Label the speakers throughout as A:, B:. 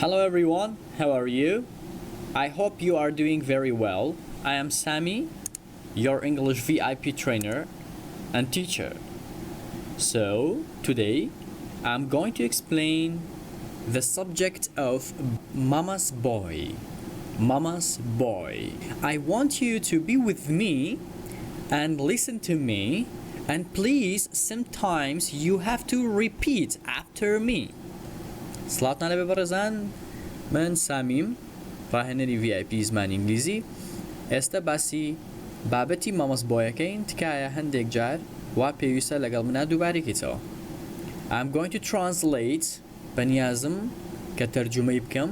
A: Hello everyone, how are you? I hope you are doing very well. I am Sammy, your English VIP trainer and teacher. So, today I'm going to explain the subject of Mama's Boy. Mama's Boy. I want you to be with me and listen to me, and please sometimes you have to repeat after me. صلاتنا على ببرزان من سامیم ڕاهێنەری VIP زمانی ئینگلیزی ئێستا باسی بابەتی مامەس بۆیەکەین تکایە هەندێک جار وا پێویستە لەگەڵ منە دووبارێکیتەوە. I'm going to translate بەنیازم کە تەرجمەی بکەم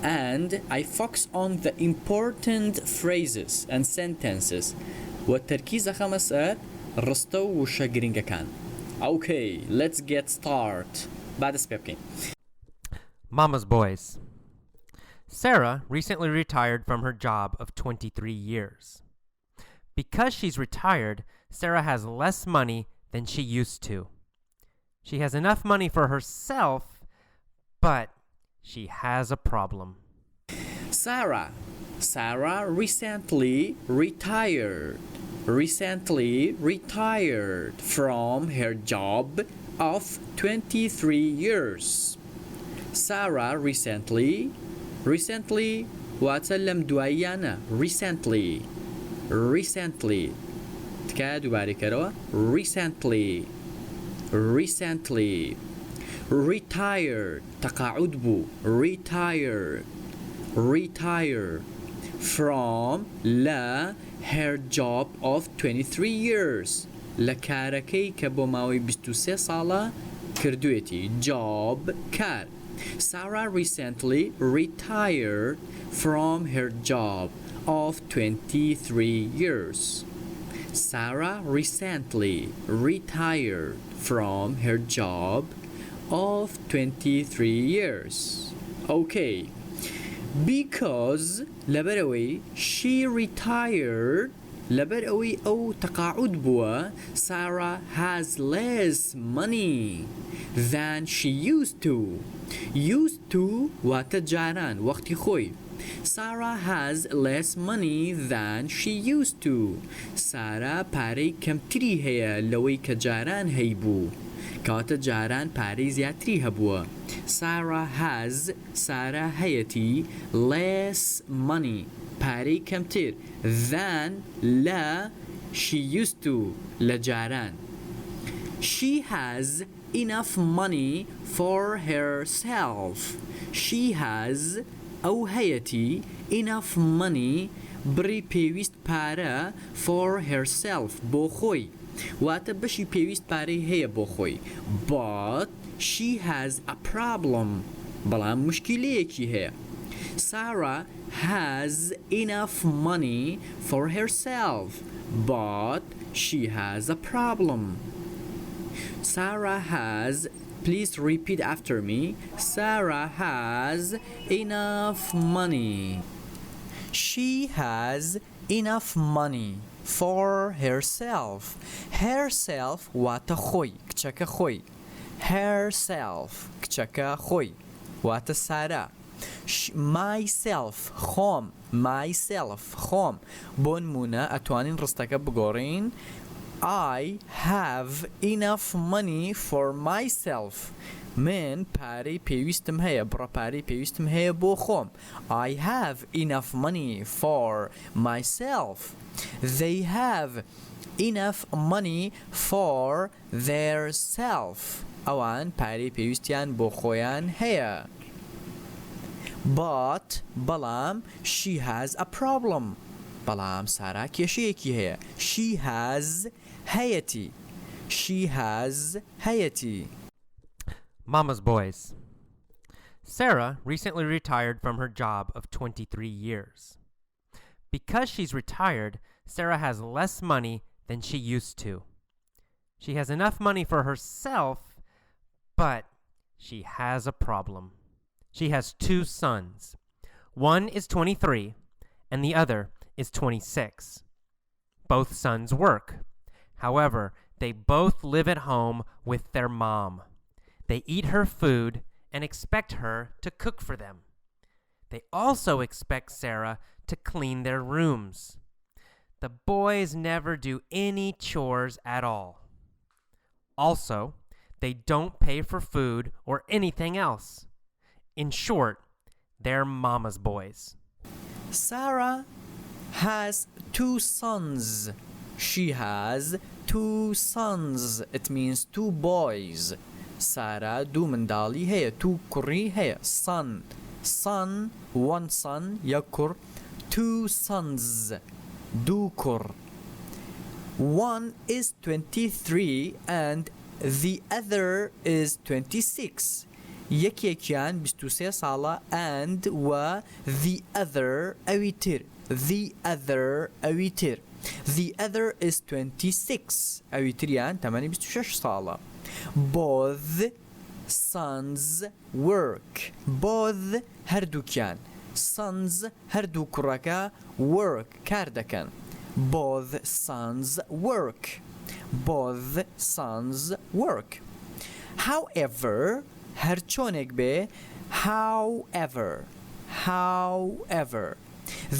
A: and I focus on the important phrases and sentences وتەرکیز ئەخەمە سەر ڕستە و وشە گرنگەکان. Okay, let's get started. بعد دەست پێ بکەین.
B: Mama's Boys. Sara recently retired from her job of 23 years. Because she's retired, Sara has less money than she used to. She has enough money for herself, but she has a problem.
A: Sara recently retired from her job of 23 years. Sara recently واتسلم دواییانە recently تکایە دووبارەی کەرەوە recently retired تەقاعود بوو retired from لە her job of 23 years لە کارەکەی کە بۆ ماوەی 23 ساڵە کردوێتی job کار. Sara recently retired from her job of 23 years. Sara recently retired from her job of 23 years. Okay. Because لبروي she retired لبروي أو تقاعد بوا Sara has less money than she used to. Used to واتجاران وقتی خوی. Sara has less money than she used to. Sara پارەی کەمتری هەیە لەوەی کە جاران هەیبوو. کەواتە جاران پارەی زیاتری هەبووە. Sara هەیەتی less money پارەی کەمتر than لە she used to لە جاران. She has enough money for herself. She has أو هەیەتی enough money بڕی پێویست پارە for herself بۆ خۆی واتە بەشی پێویست پارەی هەیە بۆ خۆی but she has a problem بەڵام مشکلەیەکی هەیە. Sara has enough money for herself but she has a problem. Sara has, please repeat after me. Sara has enough money. She has enough money for herself. Herself واتە خۆی کچەکە خۆی. Herself کچەکە خۆی واتە سارا. Myself خۆم بۆ نمونە ئەتوانین ڕستەکە بگۆڕین. I have enough money for myself. من پارەی پێویستم هەیە بڕە پارەی پێویستم هەیە بۆ خۆم. I have enough money for myself. They have enough money for their self. ئەوان پارەی پێویستیان بۆ خۆیان هەیە. But بەڵام she has a problem. بەڵام سارا کێشەیەکی هەیە. She has هەیەتی.
B: Mama's Boys. Sara recently retired from her job of 23 years. Because she's retired, Sara has less money than she used to. She has enough money for herself, but she has a problem. She has two sons. One is 23 and the other is 26. Both sons work. However, they both live at home with their mom. They eat her food and expect her to cook for them. They also expect Sara to clean their rooms. The boys never do any chores at all. Also, they don't pay for food or anything else. In short, they're mama's boys.
A: Sara has 2 sons. She has 2 sons. It means 2 boys. Sara دو منداڵی هەیە 2 کوڕی هەیە son 1 son یەک کوڕ 2 sons 2 کوڕ. One is 23 and the other is 26. یەکێکیان 23 ساڵە and و the other ئەوی تر. The other is 26. ئەوی تریان تەمەنی 26 ساڵە. Both sons work. Both هەردووکیان. Sons هەردوو کوڕەکە work کار دەکەن. Both sons work. Both sons work. However, هەرچۆنێک بێ however,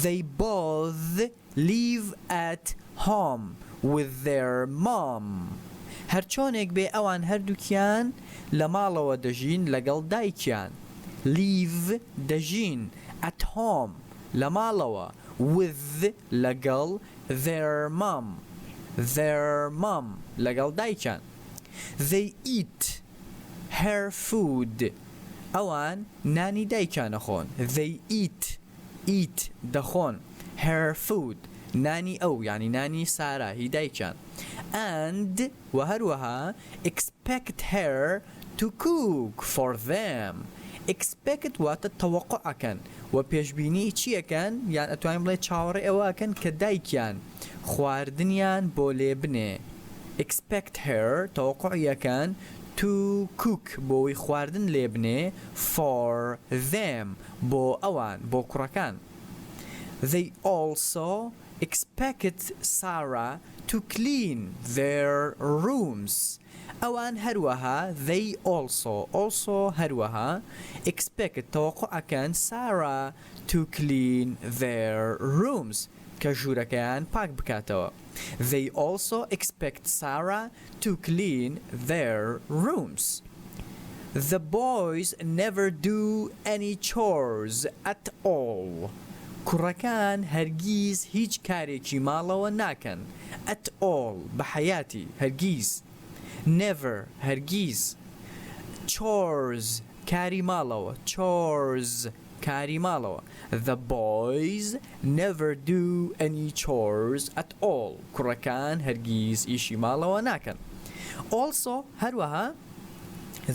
A: they both live at home with their mom. هەرچۆنێک بێ ئەوان هەردووکیان لە ماڵەوە دەژین لەگەڵ دایکیان. Live دەژین at home لە ماڵەوە with لەگەڵ their mom لەگەڵ دایکیان. They eat her food. ئەوان نانی دایکیان دەخۆن. They eat دەخۆن her food نانی ئەو یعنی نانی سارا هی دایکیان. And وهروها expect her to cook for them. expect واتە تەوەقعەکەن و پێشبینی چیەکەن یان ئەتوانین بڵێ چاوەڕێ ئەوەکەن کە دایکیان خواردنیان بۆ لێ بنێ. expect her تەوەقعیەکەن to cook بۆی خواردن لێ بنێ for them بۆ ئەوان بۆ کوڕەکان. They also expect Sara to clean their rooms. ئەوان هەروەها they also هەروەها expect تەوەقعەکەن Sara to clean their rooms کە ژوورەکەیان پاک بکاتەوە. They also expect Sara to clean their rooms. The boys never do any chores at all. کوڕەکان هەرگیز هیچ کارێکی ماڵەوە ناکەن. at all بەحەیاتی هەرگیز. never هەرگیز. chores کاری ماڵەوە. کاری ماڵەوە. The boys never do any chores at all. کوڕەکان هەرگیز ئیشی ماڵەوە ناکەن. Also هەروەها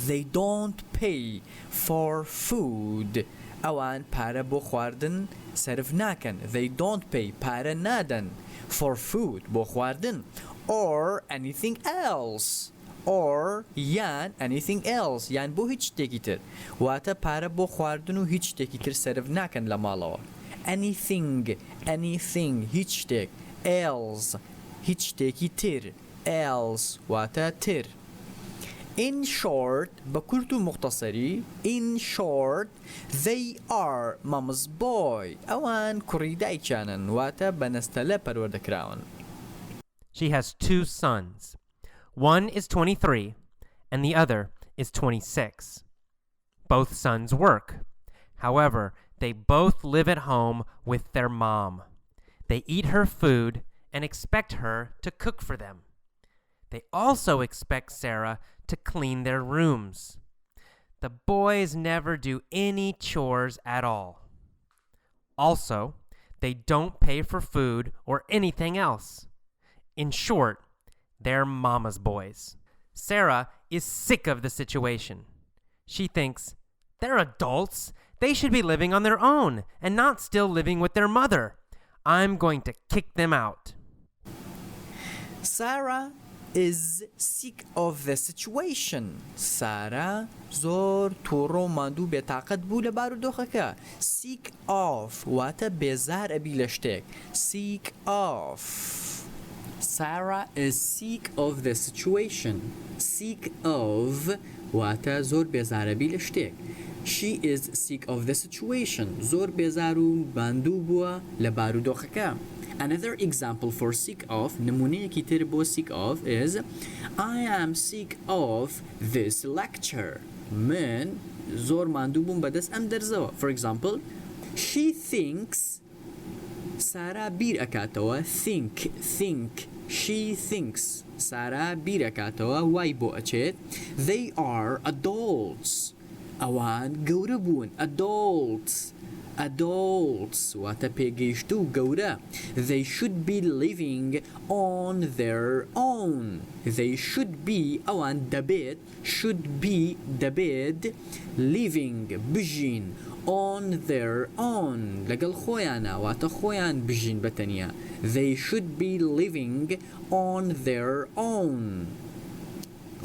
A: they don't pay for food. ئەوان پارە بۆ خواردن سرف ناکەن. They don't pay پارە نادەن for food بۆ خواردن or anything else. or یان anything else یان بۆ هیچ شتێکی تر واتە پارە بۆ خواردن و هیچ شتێکی تر سرف ناکەن لە ماڵەوە. anything هیچ شتێک. else هیچ شتێکی تر. else واتە تر. In short بە کورت و مختصری in short they are mama's boy. ئەوان کوڕی دایکیانن واتە بەنەستەلە پەروەردەکراون.
B: She has 2 sons. One is 23 and the other is 26. Both sons work. However, they both live at home with their mom. They eat her food and expect her to cook for them. They also expect Sara to clean their rooms. The boys never do any chores at all. Also, they don't pay for food or anything else. In short, they're mama's boys. Sara is sick of the situation. She thinks, they're adults. They should be living on their own and not still living with their mother. I'm going to kick them out.
A: Sara is sick of the situation. سارا زۆر تووڕۆ ماندوو بێتاقەت بوو لە بارودۆخەکە. sick of واتە بێزار ئەبی لە شتێک. sick of. Sara is sick of the situation. sick of واتە زۆر بێزارەبی لە شتێک. She is sick of the situation. زۆر بێزار و باندوو بووە لە بارودۆخەکە. Another example for sick of, نمونەیەکی تر بۆ sick of is I am sick of this lecture. من زۆر ماندوو بووم بەدەست ئەم دەرزەوە. For example, she thinks سارا بیر ئەکاتەوە think she thinks سارا بیر ئەکاتەوە وای بۆ ئەچێت they are adults ئەوان گەورە بوون adults واتە پێگەیشتوو گەورە they should be living on their own they should be ئەوان دەبێت should be دەبێت living بژین on their own لەگەڵ خۆیانە واتە خۆیان بژین بەتەنیا they should be living on their own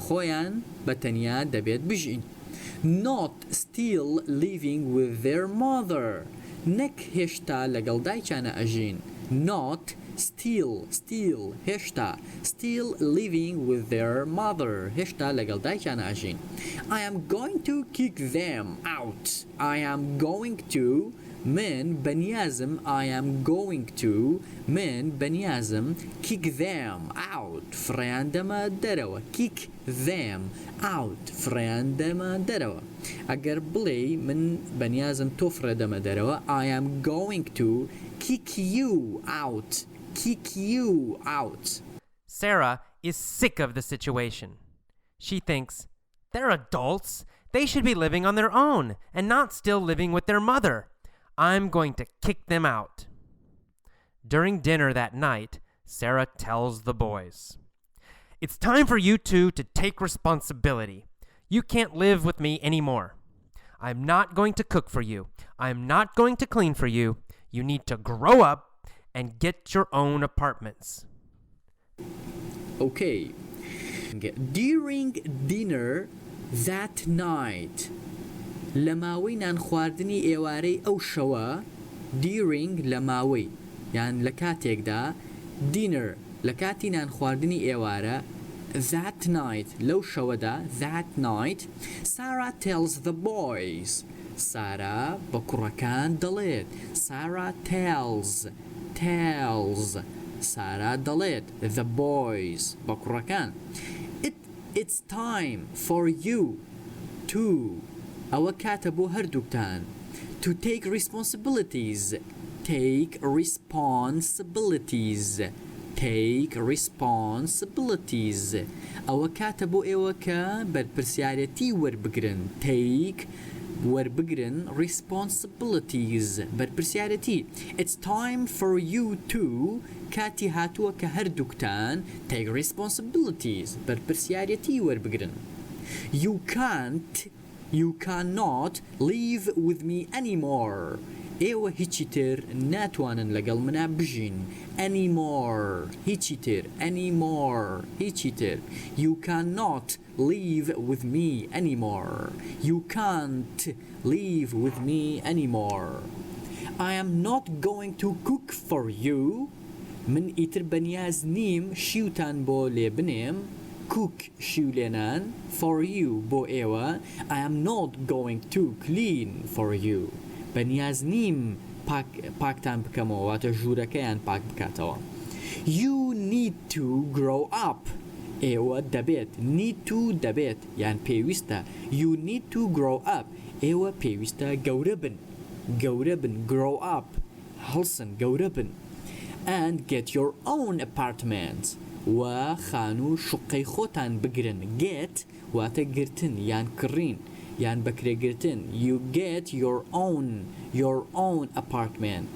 A: خۆیان بەتەنیا دەبێت بژین not still living with their mother نەک هێشتا لەگەڵ دایکیانە ئەژین not still هێشتا still living with their mother هێشتا لەگەڵ دایکیانە ئەژین I am going to kick them out I am going to من بەنیازم I am going to من بەنیازم kick them out فڕیان دەمە دەرەوە kick them out فڕیان دەمە دەرەوە ئەگەر بڵێ من بەنیازم تۆ فڕە دەمە دەرەوە I am going to kick you out
B: Sara is sick of the situation. She thinks, they're adults. They should be living on their own and not still living with their mother. I'm going to kick them out. During dinner that night, Sara tells the boys, it's time for you two to take responsibility. You can't live with me anymore. I'm not going to cook for you. I'm not going to clean for you. You need to grow up and get your own apartments.
A: Okay. During dinner that night لەماوەی نان خواردنی ئێوارەی ئەو شەوە during لەماوەی یان لە کاتێکدا dinner لە کاتی نان خواردنی ئێوارە that night لەو شەوەدا that night Sara tells the boys Sara بە کوڕەکان دەڵێت Sara tells Sara دەڵێت the boys بە کوڕەکان it's time for you to ئەوە کاتە بۆ هەردووکتان to take responsibilities ئەوە کاتە بۆ ئێوە کە بەرپرسیارەتی وەربگرن وەربگرن responsibilities بەرپرسیارەتی it's time for you to کاتی هاتووە کە هەردووکتان take responsibilities بەرپرسیارەتی وەربگرن You cannot live with me anymore. ئێوە هیچی تر ناتوانن لەگەڵ منا بژین anymore هیچی تر You cannot live with me anymore. You can't live with me anymore. I am not going to cook for you. من ئیتر بەنیاز نیم شیوتان بۆ لێ بنێم cook شیولێنان for you بۆ ئێوە I am not going to clean for you بەنیاز نیم پاکتان بکەمەوە واتە ژوورەکەیان پاک بکاتەوە You need to grow up ئێوە دەبێت need to دەبێت یان پێویستە You need to grow up ئێوە پێویستە گەورە بن grow up هەڵسن گەورە بن and get your own apartment و خانوو شقەی خۆتان بگرن get واتە گرتن یان کڕین یان بەکرێگرتن you get your own apartment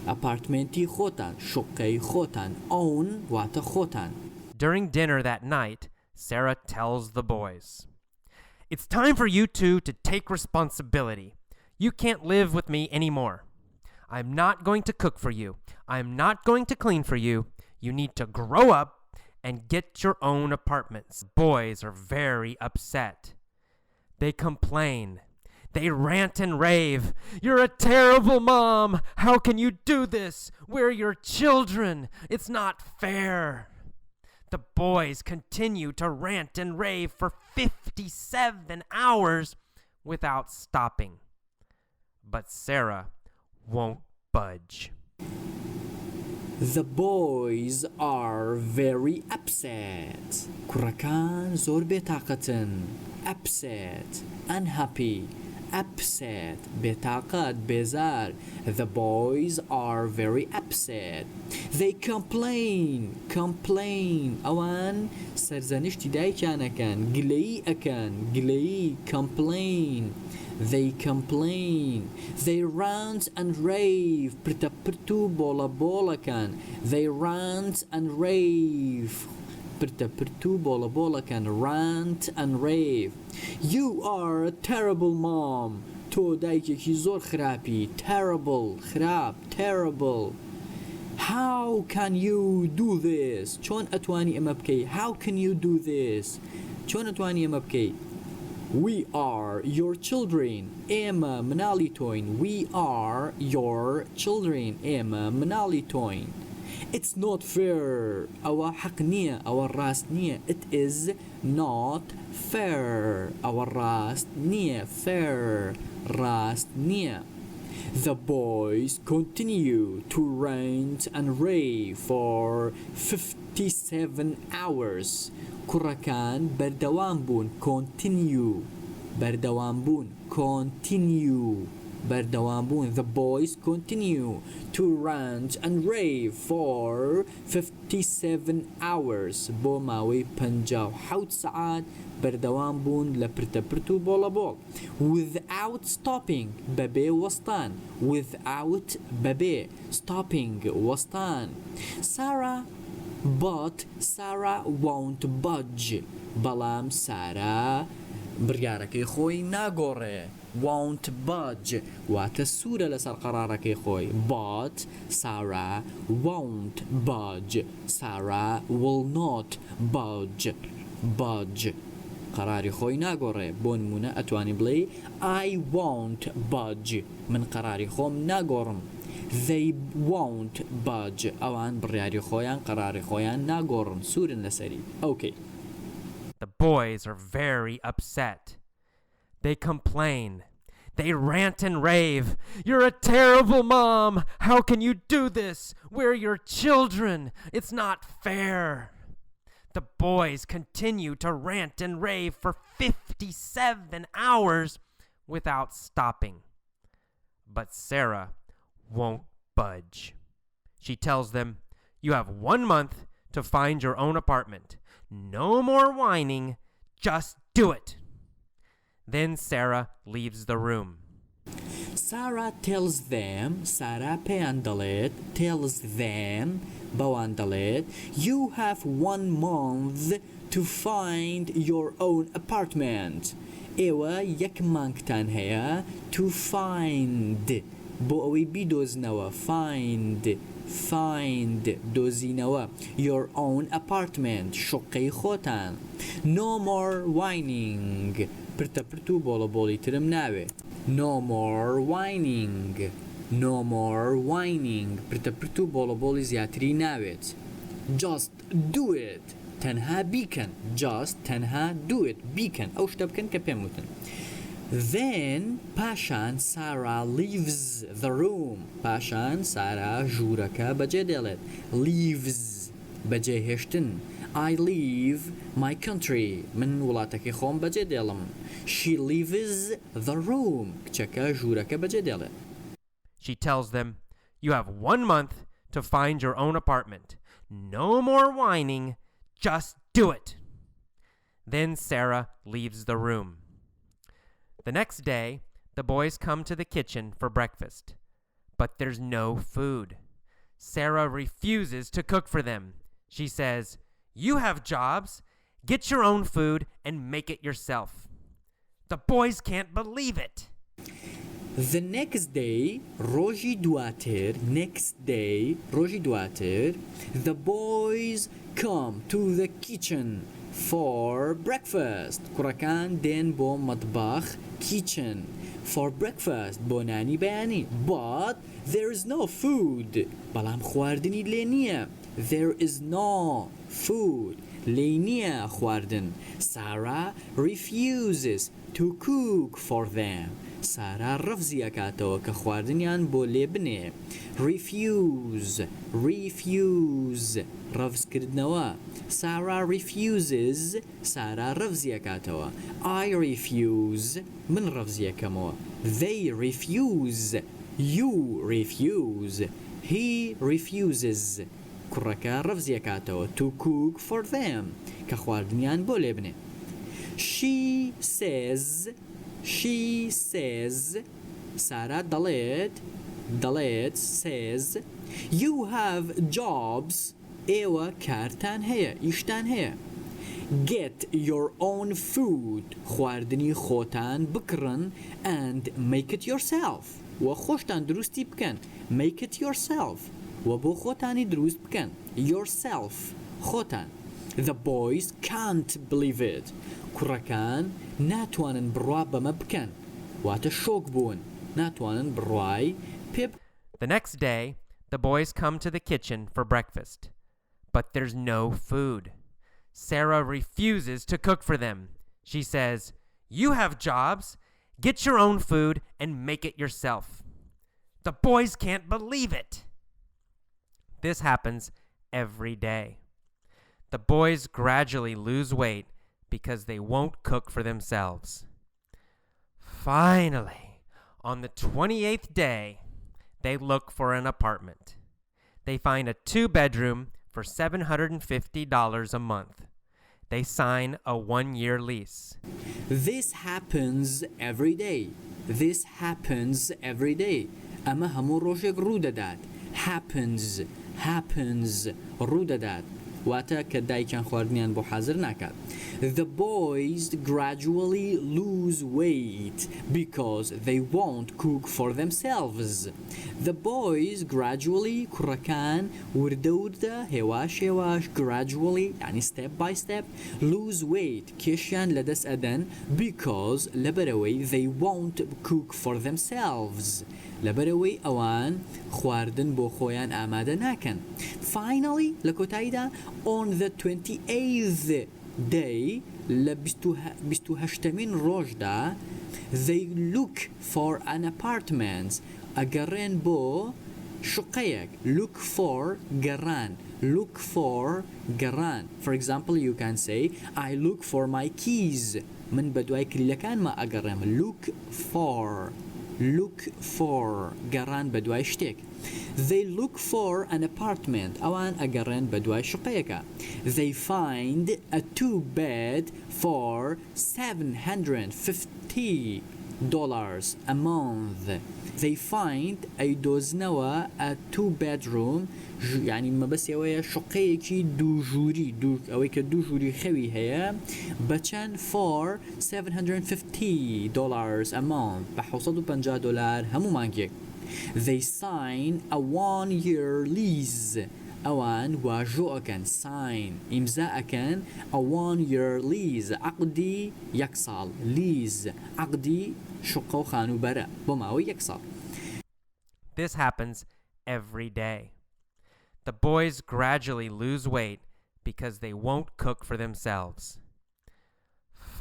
A: ئەپارتمنتی خۆتان شقەی خۆتان own واتە خۆتان
B: During dinner that night, Sara tells the boys, it's time for you two to take responsibility. You can't live with me anymore. I'm not going to cook for you. I'm not going to clean for you. You need to grow up and get your own apartments. Boys are very upset. They complain. They rant and rave. You're a terrible mom. How can you do this? We're your children. It's not fair. The boys continue to rant and rave for 57 hours without stopping. But Sara won't budge.
A: The boys are very upset. كركان زور بطاقتن. Upset, unhappy, upset, بطاقت بزار. The boys are very upset. They complain. أوان سرزنشتی دایکانەکان گلەیی ئەکەن گلەیی complain. They complain. They rant and rave. Prta prtu bola bola can. They rant and rave. Prta prtu bola can. Rant and rave. You are a terrible mom. To daikeki zor khrapi. Terrible. Khrap. Terrible. How can you do this? چون أتواني أما بكي. How can you do this? چون أتواني أما بكي. We are your children. Emma Manalitoin. We are your children. Emma Manalitoin. It's not fair. Our حقنية. Our راسنية. It is not fair. Our راسنية. Fair. راسنية. The boys continue to rant and rave for 57 hours. كركان بردوام بون continue بردوام بون continue بردوام بون. The boys continue to rant and rave for 57 hours بو ماوي 57 ساعات بردوام بون لبرتا برتو بولا بول without stopping ببي وسطان without ببي stopping وسطان. But Sara won't budge. بەڵام سارا بڕیارەکەی خۆی ناگۆڕێ. Won't budge واتە سوورە لەسەر قەرارەکەی خۆی. But Sara won't budge. Sara will not budge. قەراری خۆی ناگۆڕێ. بۆ نمونە ئەتوانی بڵێ I won't budge. من قەراری خۆم ناگۆڕم. They won't budge. ئەوان بڕیاری خۆیان قەراری خۆیان ناگۆڕن. سوورن لەسەری. Okay.
B: The boys are very upset. They complain. They rant and rave. You're a terrible mom. How can you do this? We're your children. It's not fair. The boys continue to rant and rave for 57 hours without stopping. But Sara won't budge. She tells them, you have 1 month to find your own apartment. No more whining. Just do it. Then Sara leaves the room.
A: Sara tells them, Sara peandalet tells them, bawandalet, you have 1 month to find your own apartment. Ewa yek manktan heya to find. بۆ ئەوەی بیدۆزنەوە. find دۆزینەوە. your own apartment شقەی خۆتان. no more whining پرتە پرت و بۆڵە بۆڵی ترم ناوێ. no more whining پرتە پرت و بۆڵە بۆڵی زیاتری ناوێت. just do it تەنها بیکەن. just تەنها do it بیکەن. ئەو شتە بکەن کە پێم وتن. Then پاشان Sara leaves the room. پاشان Sara ژوورەکە بەجێ دێڵێت. leaves بەجێهێشتن. I leave my country. من وڵاتەکەی خۆم بەجێ دێڵم. she leaves the room. کچەکە ژوورەکە بەجێ دێڵێت.
B: She tells them, you have 1 month to find your own apartment. No more whining. Just do it. Then Sara leaves the room. The next day, the boys come to the kitchen for breakfast, but there's no food. Sara refuses to cook for them. She says, you have jobs, get your own food and make it yourself. The boys can't believe it.
A: The next day, ڕۆژی دواتر, the boys come to the kitchen for breakfast. کوڕەکان دێن بۆ مەطبەخ kitchen for breakfast بۆ نانی بەیانی. But there is no food. بەڵام خواردنی لێ نییە. There is no food. لينيا خواردن. Sara refuses to cook for them. سارا ڕەفزی ئەکاتەوە کە خواردنیان بۆ لێ بنێ. refuse ڕەفزکردنەوە. Sara refuses سارا ڕەفزی ئەکاتەوە. I refuse من ڕەفزی ئەکەمەوە. They refuse you refuse. He refuses کوڕەکە ڕەفزی ئەکاتەوە to cook for them کە خواردنیان بۆ لێ بنێ. She says سارا دەڵێت says you have jobs ئێوە کارتان هەیە ئیشتان هەیە. Get your own food خواردنی خۆتان بکڕن and make it yourself و خۆشتان دروستی بکەن. make it yourself و بۆ خۆتانی دروست بکەن. yourself خۆتان. The boys can't believe it کوڕەکان ناتوانن بڕوا بەمە بکەن واتە شۆک بوون ناتوانن بڕوای پێ.
B: The next day, the boys come to the kitchen for breakfast, but there's no food. Sara refuses to cook for them. She says, "You have jobs. Get your own food and make it yourself." The boys can't believe it. This happens every day. The boys gradually lose weight because they won't cook for themselves. Finally, on the 28th day, they look for an apartment. They find a 2-bedroom for $750 a month. They sign a 1-year lease.
A: This happens every day. This happens every day. ئەمە هەموو ڕۆژێک ڕوودەدات. happens ڕوودەدات. واتە کە دایکیان خواردنیان بۆ حازر ناکات. The boys gradually lose weight because they won't cook for themselves. The boys gradually کوڕەکان وردە هێواش gradually يعني step by step lose weight کێشیان لەدەست ئەدەن because لەبەرەوەی they won't cook for themselves لەبەرەوەی ئەوان خواردن بۆ خۆیان ئامادە ناکەن. Finally لە کۆتاییدا on the 28th day لە 28مین ڕۆژدا they look for an apartment ئەگەڕێن بۆ شقەیەک. look for گەڕان. For example you can say I look for my keys من بە دوای کلیلەکانمە ئەگەڕێم. look for گەڕان بە دوای شتێک. They look for an apartment ئەوان ئەگەڕێن بە دوای شقەیەکە. They find a 2-bed for $750 a month. They find ئەیدۆزنەوە a 2-bedroom يعني مەبەستەوەیە شقەیەکی دووژووری ئەوەی کە دووژووری خەوی هەیە بەچەند for $750 a month بە $750 هەموو مانگێک. They sign a 1-year lease ئەوان واژۆ ئەکەن sign ئیمزا ئەکەن a 1-year lease عەقدی 1 ساڵ lease عەقدی شقە و خانوبەرە بۆ ماوەی 1 ساڵ.
B: This happens every day. The boys gradually lose weight because they won't cook for themselves.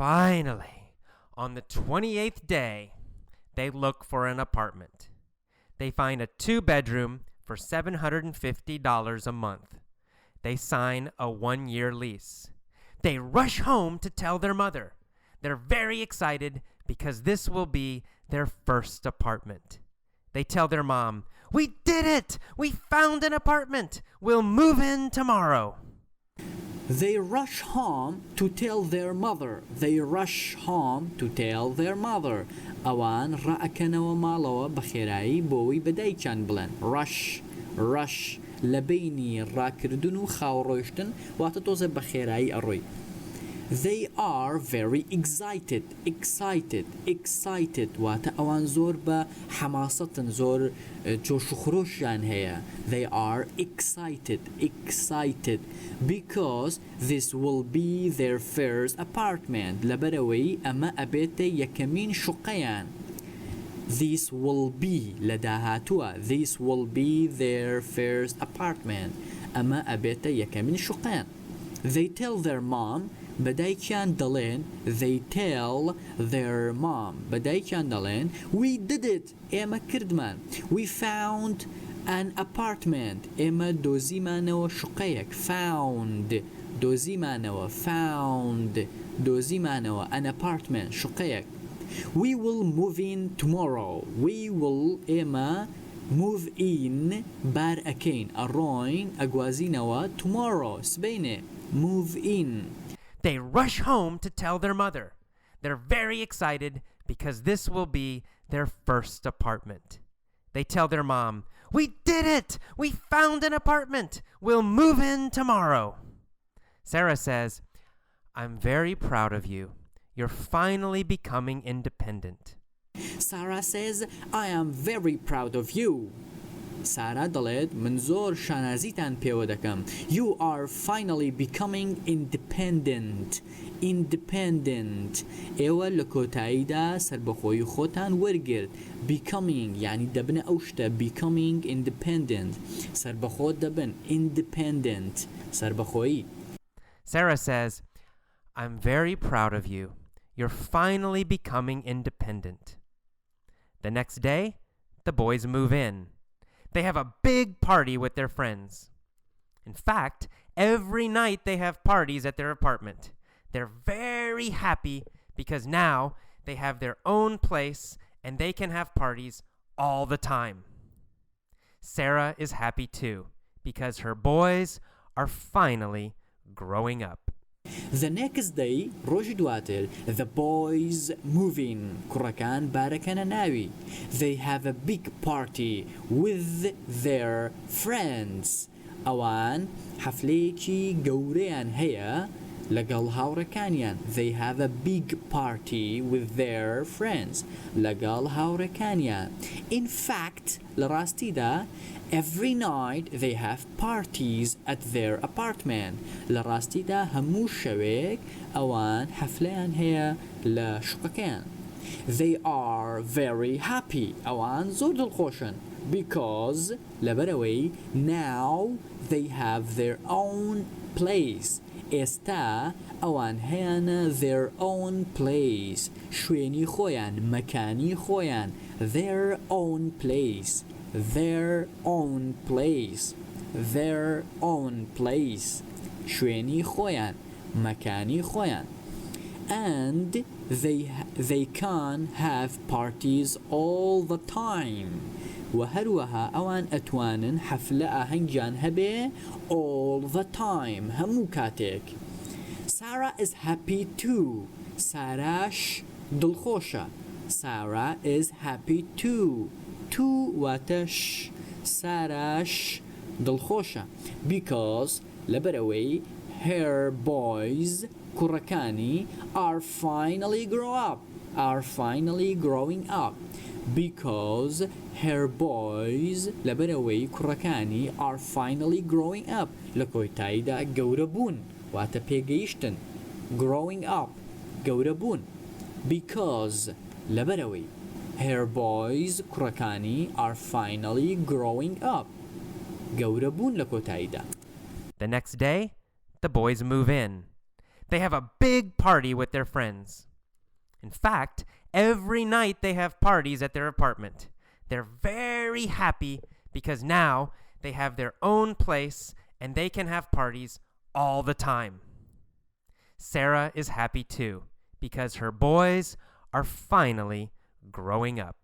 B: Finally, on the 28th day, they look for an apartment. They find a 2-bedroom for $750 a month. They sign a 1-year lease. They rush home to tell their mother. They're very excited because this will be their first apartment. They tell their mom, "We did it! We found an apartment! We'll move in tomorrow."
A: They rush home to tell their mother. ئەوان ڕائەکەنەوە ماڵەوە بە خێرایی بۆەوەی بەدایکیان بڵێن. rush لە بینی ڕاکردن و خاوڕۆیشتن واتە تۆزە بە خێرایی ئەڕۆی. They are very excited واتە ئەوان زۆر بە حەماسەتن زۆر جۆش و خرۆشیان هەیە. They are excited because this will be their first apartment لەبەرەوەی ئەمە ئەبێتە یەکەمین شقەیان. This will be لە داهاتووە this will be their first apartment ئەمە ئەبێتە یەکەمین شقەیان. They tell their mom بدايكان دلين they tell their mom بدايكان دلين we did it إما كردمان we found an apartment إما دوزيمانو شقيك found دوزيمانو found دوزيمانو an apartment شقيك we will move in tomorrow we will إما move in بار أكين أروين أجوازينوا tomorrow سبينه move in.
B: They rush home to tell their mother. They're very excited because this will be their first apartment. They tell their mom, "We did it! We found an apartment! We'll move in tomorrow." Sara says, "I'm very proud of you. You're finally becoming independent."
A: Sara says, I am very proud of you. Sara دلت من زور شانازیتان پیو دکم. You are finally becoming independent. Independent. ایوه لکوتایی دا سر بخوی خوتان ورگرد. Becoming يعني دبن اوشتا becoming independent. سر بخود دبن independent. سر بخوی.
B: Sara says, "I'm very proud of you. You're finally becoming independent." The next day, the boys move in. They have a big party with their friends. In fact, every night they have parties at their apartment. They're very happy because now they have their own place and they can have parties all the time. Sara is happy too because her boys are finally growing up.
A: The next day, روج دواتر, the boys move in. كركان باركنا ناوي. They have a big party with their friends. أوان حفليكي جوريان هيا لقال هاوركانيان. They have a big party with their friends. لقال هاوركانيان. In fact, لراستي دا, every night they have parties at their apartment. لراستي دا هموش شويك أوان حفلان هي لشقكان. They are very happy أوان زود الخوشن because لبروي now they have their own place. استا أوان هيانا their own place. شويني خويان مكاني خويان their own place. Their own place. Their own place. شويني خويان مكاني خويان. And they can have parties all the time. وهروها أوان أتوانن حفلة هنجان هبه all the time همو كاتك. Sara is happy too. ساراش دلخوشة. Sara is happy too. To واتش ساراش دلخوشة because لبروي her boys كركاني are finally growing up because her boys لبروي كركاني are finally growing up لكويتاي دا جوربون واتا بيجيشتن growing up جوربون because لبروي her boys كركاني are finally growing up جوربون لكوتاي دا.
B: The next day, the boys move in. They have a big party with their friends. In fact, every night they have parties at their apartment. They're very happy because now they have their own place and they can have parties all the time. Sara is happy too because her boys are finally growing up.